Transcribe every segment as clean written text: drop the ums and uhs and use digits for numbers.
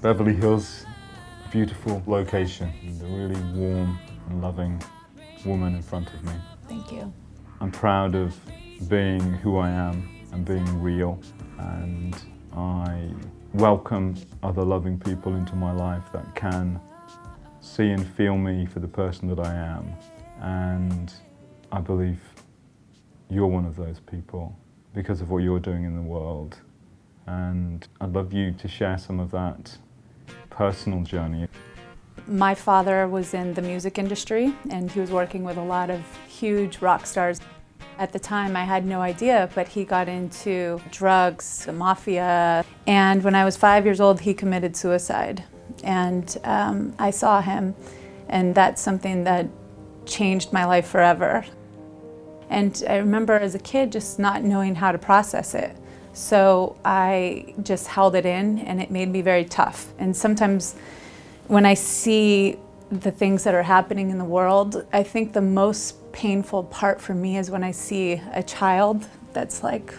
Beverly Hills, beautiful location, and a really warm and loving woman in front of me. Thank you. I'm proud of being who I am and being real, and I welcome other loving people into my life that can see and feel me for the person that I am, and I believe you're one of those people because of what you're doing in the world, and I'd love you to share some of that personal journey. My father was in the music industry and he was working with a lot of huge rock stars. At the time I had no idea, but he got into drugs, the mafia, and when I was 5 years old he committed suicide. And I saw him, and that's something that changed my life forever. And I remember as a kid just not knowing how to process it. So I just held it in, and it made me very tough. And sometimes when I see the things that are happening in the world, I think the most painful part for me is when I see a child that's like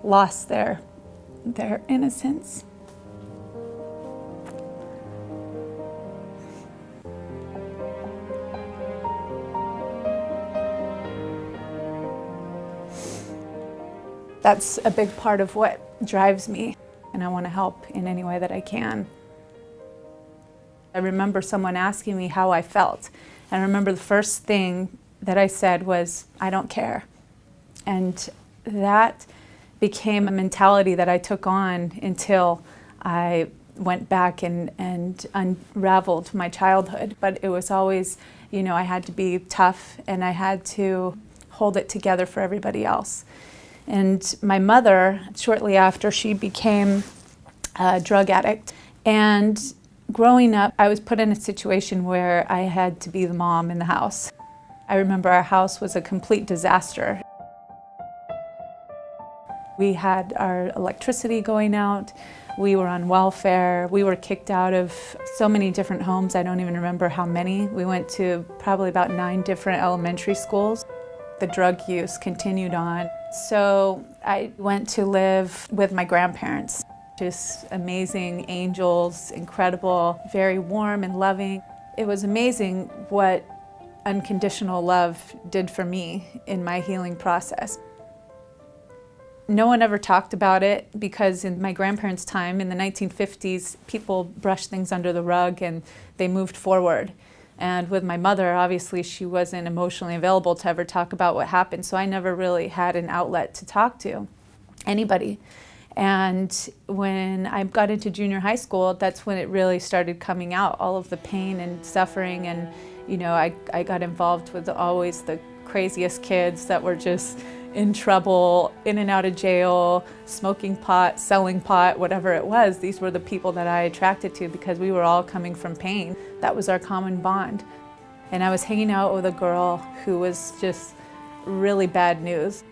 lost their innocence. That's a big part of what drives me, and I want to help in any way that I can. I remember someone asking me how I felt, and I remember the first thing that I said was, "I don't care." And that became a mentality that I took on until I went back and unraveled my childhood. But it was always, I had to be tough and I had to hold it together for everybody else. And my mother, shortly after, she became a drug addict. And growing up, I was put in a situation where I had to be the mom in the house. I remember our house was a complete disaster. We had our electricity going out, we were on welfare, we were kicked out of so many different homes, I don't even remember how many. We went to probably about 9 different elementary schools. The drug use continued on. So I went to live with my grandparents. Just amazing angels, incredible, very warm and loving. It was amazing what unconditional love did for me in my healing process. No one ever talked about it because in my grandparents' time, in the 1950s, people brushed things under the rug and they moved forward. And with my mother, obviously, she wasn't emotionally available to ever talk about what happened, so I never really had an outlet to talk to anybody. And when I got into junior high school, that's when it really started coming out, all of the pain and suffering. And, I got involved with always the craziest kids that were just in trouble, in and out of jail, smoking pot, selling pot, whatever it was. These were the people that I attracted to because we were all coming from pain. That was our common bond. And I was hanging out with a girl who was just really bad news.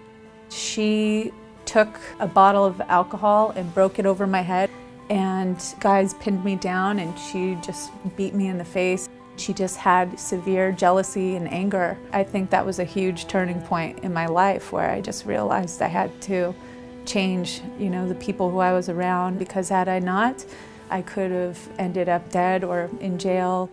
She took a bottle of alcohol and broke it over my head, and guys pinned me down and she just beat me in the face. She just had severe jealousy and anger. I think that was a huge turning point in my life where I just realized I had to change, the people who I was around, because had I not, I could have ended up dead or in jail.